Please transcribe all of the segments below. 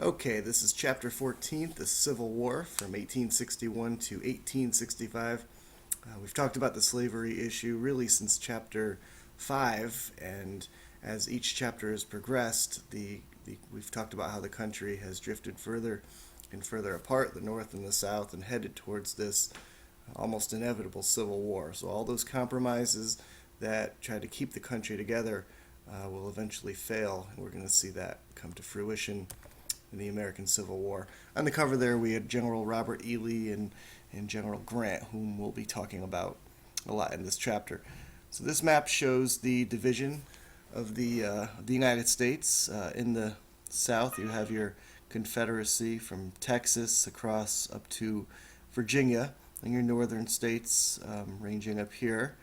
Okay, this is Chapter 14, the Civil War from 1861 to 1865. We've talked about the slavery issue really since Chapter 5, and as each chapter has progressed, we've talked about how the country has drifted further and further apart, the North and the South, and headed towards this almost inevitable civil war. So all those compromises that tried to keep the country together will eventually fail, and we're going to see that come to fruition in the American Civil War. On the cover there, we had General Robert E. Lee and General Grant, whom we'll be talking about a lot in this chapter. So this map shows the division of the United States. In the South, you have your Confederacy from Texas across up to Virginia, and your northern states ranging up here.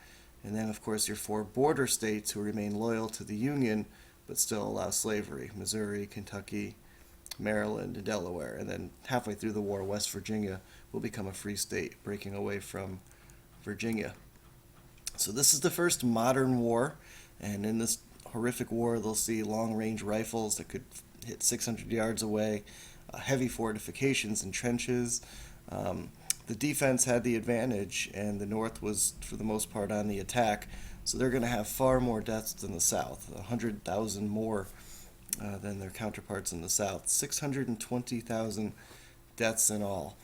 And then, of course, your four border states who remain loyal to the Union but still allow slavery: Missouri, Kentucky, Maryland, and Delaware. And then halfway through the war, West Virginia will become a free state, breaking away from Virginia. So this is the first modern war, and in this horrific war, they'll see long-range rifles that could hit 600 yards away, heavy fortifications and trenches. The defense had the advantage, and the North was, for the most part, on the attack. So they're going to have far more deaths than the South, 100,000 more than their counterparts in the South. 620,000 deaths in all.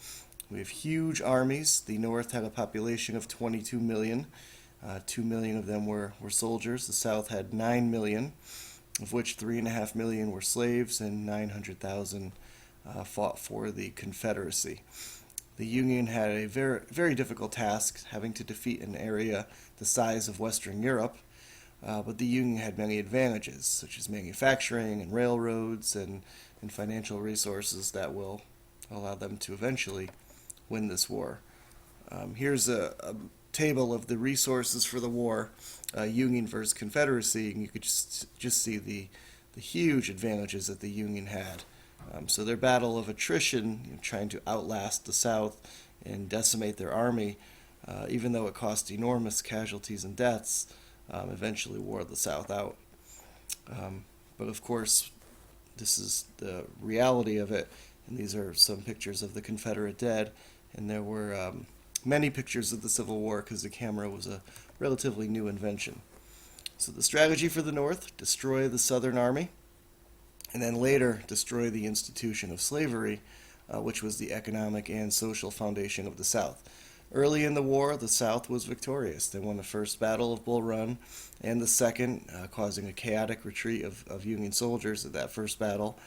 We have huge armies. The North had a population of 22 million. 2 million of them were soldiers. The South had 9 million, of which 3.5 million were slaves, and 900,000 fought for the Confederacy. The Union had a very, very difficult task, having to defeat an area the size of Western Europe, but the Union had many advantages, such as manufacturing and railroads and financial resources that will allow them to eventually win this war. Here's a table of the resources for the war, Union versus Confederacy, and you could just see the huge advantages that the Union had. So their battle of attrition, trying to outlast the South and decimate their army, even though it cost enormous casualties and deaths, eventually wore the South out. But of course, this is the reality of it, and these are some pictures of the Confederate dead, and there were many pictures of the Civil War because the camera was a relatively new invention. So the strategy for the North: destroy the Southern Army, and then later destroy the institution of slavery, which was the economic and social foundation of the South. Early in the war, the South was victorious. They won the first battle of Bull Run and the second, causing a chaotic retreat of Union soldiers at that first battle,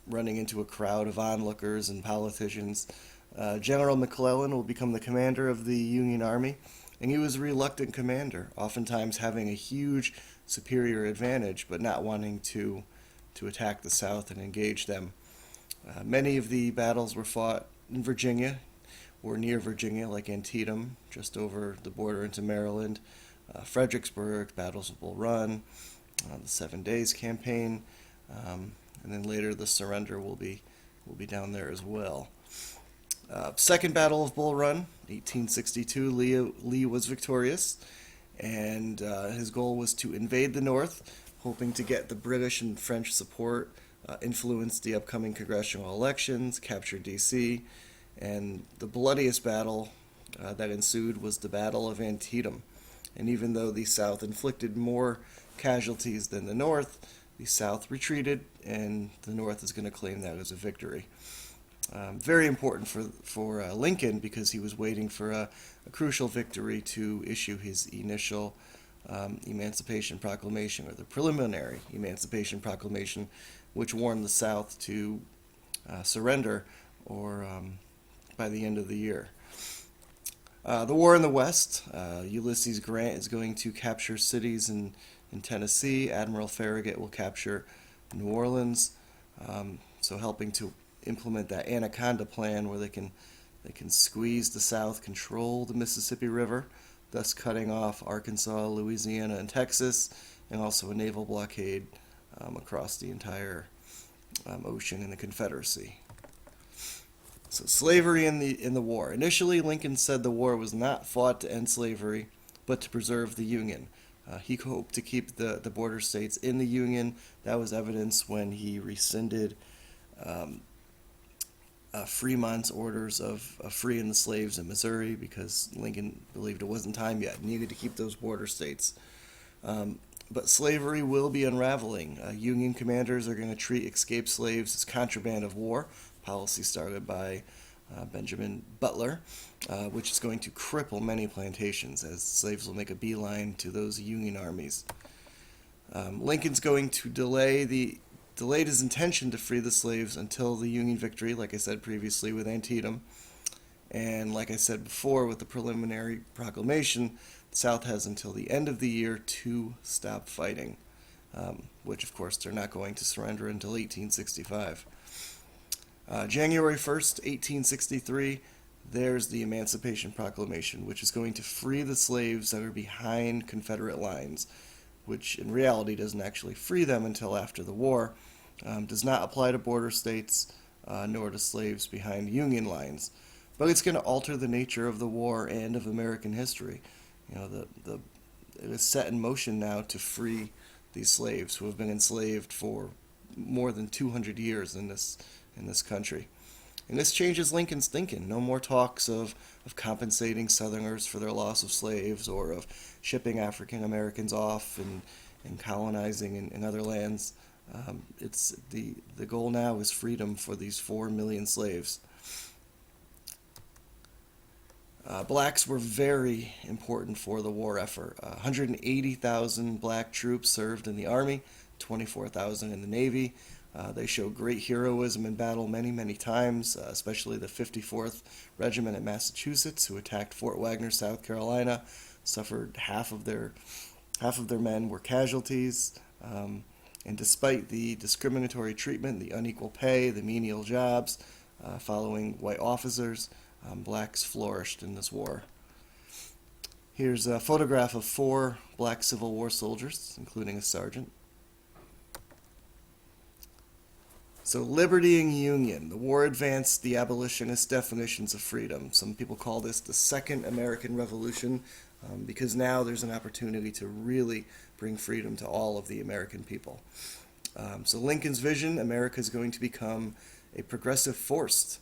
running into a crowd of onlookers and politicians. General McClellan will become the commander of the Union Army, and he was a reluctant commander, oftentimes having a huge superior advantage, but not wanting to attack the South and engage them. Many of the battles were fought in Virginia or near Virginia, like Antietam, just over the border into Maryland, Fredericksburg, battles of Bull Run, the 7 Days Campaign, and then later the surrender will be down there as well. Second Battle of Bull Run, 1862, Lee was victorious, and his goal was to invade the North, hoping to get the British and French support, influence the upcoming congressional elections, capture D.C., and the bloodiest battle that ensued was the Battle of Antietam. And even though the South inflicted more casualties than the North, the South retreated, and the North is going to claim that as a victory. Very important for Lincoln, because he was waiting for a crucial victory to issue his initial Emancipation Proclamation, or the preliminary Emancipation Proclamation, which warned the South to surrender or by the end of the year. The war in the West, Ulysses Grant is going to capture cities in Tennessee. Admiral Farragut will capture New Orleans, so helping to implement that Anaconda Plan, where they can squeeze the South, control the Mississippi River, thus cutting off Arkansas, Louisiana, and Texas, and also a naval blockade across the entire ocean in the Confederacy. So slavery in the war. Initially, Lincoln said the war was not fought to end slavery, but to preserve the Union. He hoped to keep the border states in the Union. That was evidenced when he rescinded Fremont's orders of freeing the slaves in Missouri because Lincoln believed it wasn't time yet, needed to keep those border states. Um, but slavery will be unraveling. Union commanders are going to treat escaped slaves as contraband of war, policy started by Benjamin Butler, which is going to cripple many plantations as slaves will make a beeline to those Union armies. Lincoln's going to delayed his intention to free the slaves until the Union victory, like I said previously, with Antietam. And like I said before, with the preliminary proclamation, the South has until the end of the year to stop fighting, which of course they're not going to surrender until 1865. January 1st, 1863, there's the Emancipation Proclamation, which is going to free the slaves that are behind Confederate lines, which in reality doesn't actually free them until after the war, does not apply to border states, nor to slaves behind Union lines. But it's going to alter the nature of the war and of American history. You know, it is set in motion now to free these slaves who have been enslaved for more than 200 years in this country. And this changes Lincoln's thinking. No more talks of compensating Southerners for their loss of slaves or of shipping African Americans off and colonizing in other lands. It's the goal now is freedom for these 4 million slaves. Blacks were very important for the war effort. 180,000 black troops served in the Army, 24,000 in the Navy. They showed great heroism in battle many, many times, especially the 54th Regiment in Massachusetts, who attacked Fort Wagner, South Carolina, suffered half of their men were casualties. And despite the discriminatory treatment, the unequal pay, the menial jobs following white officers, blacks flourished in this war. Here's a photograph of 4 black Civil War soldiers, including a sergeant. So liberty and union. The war advanced the abolitionist definitions of freedom. Some people call this the Second American Revolution because now there's an opportunity to really bring freedom to all of the American people. So Lincoln's vision, America is going to become a progressive force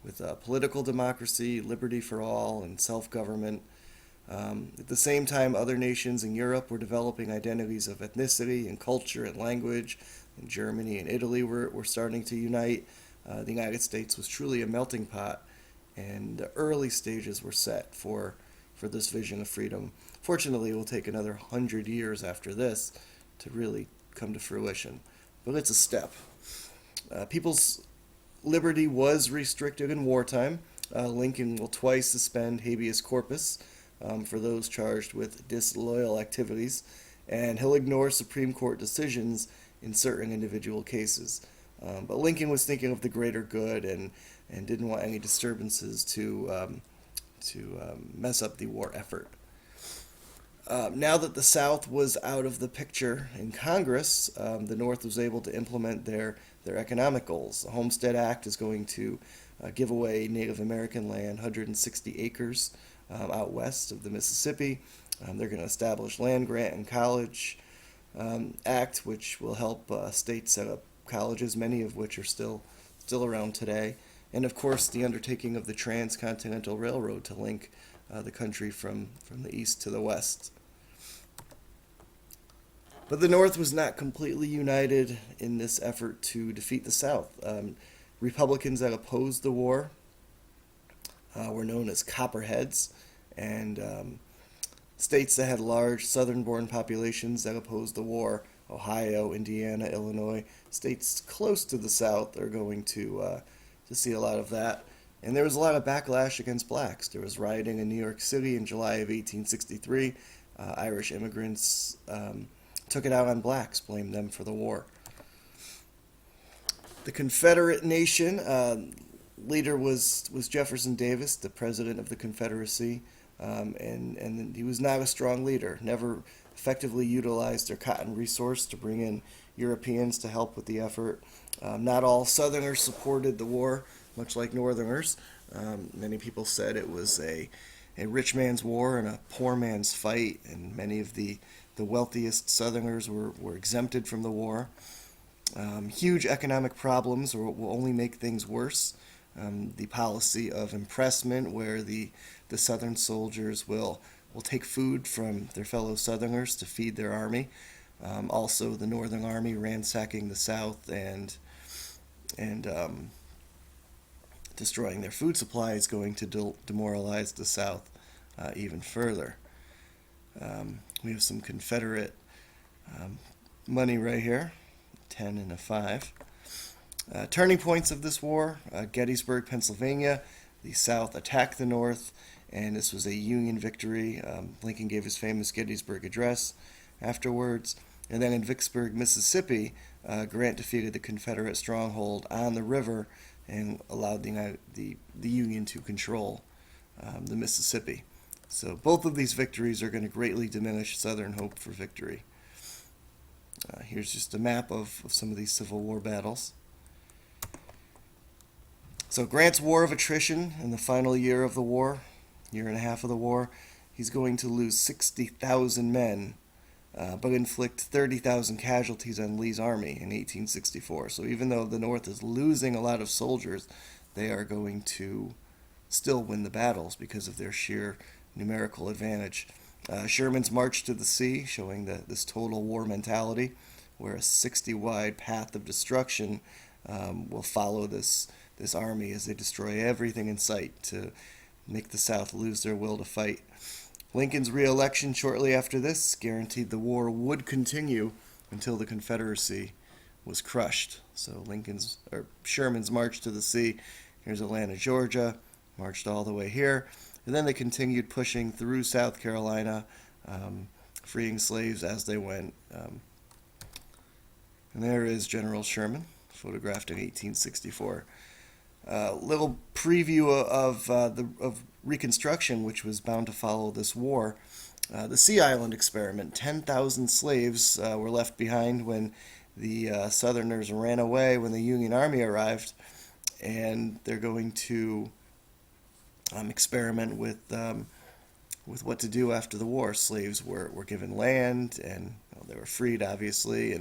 with political democracy, liberty for all, and self-government. At the same time, other nations in Europe were developing identities of ethnicity and culture and language. And Germany and Italy were starting to unite. The United States was truly a melting pot, and the early stages were set for this vision of freedom. Fortunately, it will take another 100 years after this to really come to fruition, but it's a step. People's liberty was restricted in wartime. Lincoln will twice suspend habeas corpus for those charged with disloyal activities, and he'll ignore Supreme Court decisions in certain individual cases. But Lincoln was thinking of the greater good and didn't want any disturbances to mess up the war effort. Now that the South was out of the picture in Congress, the North was able to implement their economic goals. The Homestead Act is going to give away Native American land, 160 acres out west of the Mississippi. They're going to establish land grant and college act, which will help states set up colleges, many of which are still around today. And of course, the undertaking of the Transcontinental Railroad to link the country from the east to the west. But the North was not completely united in this effort to defeat the South. Republicans that opposed the war were known as Copperheads, and states that had large southern-born populations that opposed the war, Ohio, Indiana, Illinois, states close to the South are going to see a lot of that. And there was a lot of backlash against blacks. There was rioting in New York City in July of 1863. Irish immigrants took it out on blacks, blamed them for the war. The Confederate nation leader was Jefferson Davis, the president of the Confederacy, and he was not a strong leader, never effectively utilized their cotton resource to bring in Europeans to help with the effort. Not all Southerners supported the war, much like Northerners. Many people said it was a rich man's war and a poor man's fight, and many of the wealthiest Southerners were exempted from the war. Huge economic problems will only make things worse. The policy of impressment, where the Southern soldiers will take food from their fellow Southerners to feed their army. Also, the Northern Army ransacking the South and destroying their food supply is going to demoralize the South even further. We have some Confederate money right here, 10 and a 5. Turning points of this war: Gettysburg, Pennsylvania. The South attacked the North, and this was a Union victory. Lincoln gave his famous Gettysburg Address afterwards. And then in Vicksburg, Mississippi, Grant defeated the Confederate stronghold on the river and allowed the Union to control the Mississippi. So both of these victories are going to greatly diminish Southern hope for victory. Here's just a map of some of these Civil War battles. So Grant's war of attrition in the final year of the war, year and a half of the war, he's going to lose 60,000 men, but inflict 30,000 casualties on Lee's army in 1864. So even though the North is losing a lot of soldiers, they are going to still win the battles because of their sheer numerical advantage. Sherman's march to the sea, showing this total war mentality, where a 60-wide path of destruction will follow this army as they destroy everything in sight to make the South lose their will to fight. Lincoln's re-election shortly after this guaranteed the war would continue until the Confederacy was crushed. So Sherman's march to the sea, here's Atlanta, Georgia, marched all the way here. And then they continued pushing through South Carolina, freeing slaves as they went. And there is General Sherman, photographed in 1864. Little preview of Reconstruction, which was bound to follow this war. The Sea Island experiment. 10,000 slaves were left behind when the Southerners ran away when the Union Army arrived, and they're going to experiment with what to do after the war. Slaves were given land, and they were freed, obviously,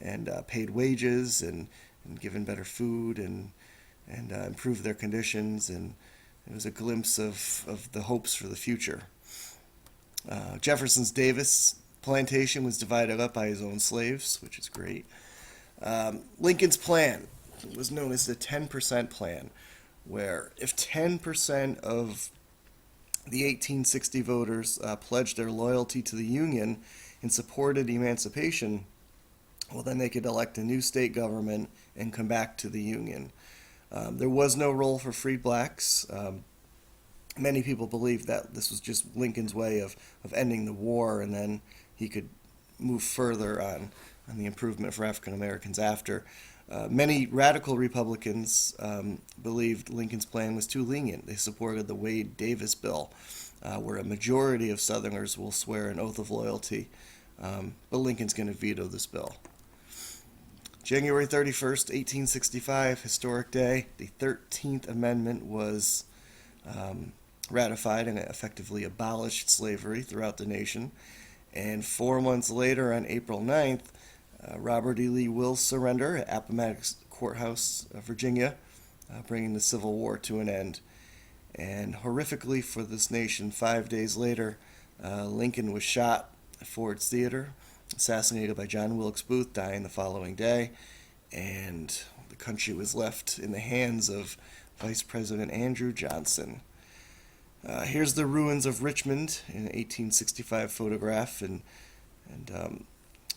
and paid wages, and given better food, and improved their conditions, and it was a glimpse of the hopes for the future. Jefferson's Davis plantation was divided up by his own slaves, which is great. Lincoln's plan was known as the 10% plan, where if 10% of the 1860 voters pledged their loyalty to the Union and supported emancipation, well, then they could elect a new state government and come back to the Union. There was no role for freed blacks. Many people believe that this was just Lincoln's way of ending the war, and then he could move further on the improvement for African Americans after. Many radical Republicans believed Lincoln's plan was too lenient. They supported the Wade-Davis bill, where a majority of Southerners will swear an oath of loyalty, but Lincoln's going to veto this bill. January 31st, 1865, historic day. The 13th Amendment was ratified and effectively abolished slavery throughout the nation. And 4 months later, on April 9th, Robert E. Lee will surrender at Appomattox Courthouse, Virginia, bringing the Civil War to an end. And horrifically for this nation, 5 days later, Lincoln was shot at Ford's Theater, assassinated by John Wilkes Booth, dying the following day, and the country was left in the hands of Vice President Andrew Johnson. Here's the ruins of Richmond in an 1865 photograph, and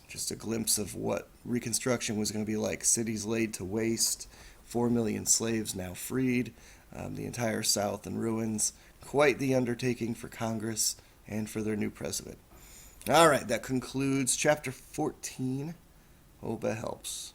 just a glimpse of what Reconstruction was going to be like. Cities laid to waste, 4 million slaves now freed, the entire South in ruins. Quite the undertaking for Congress and for their new president. All right, that concludes Chapter 14. Hope it helps.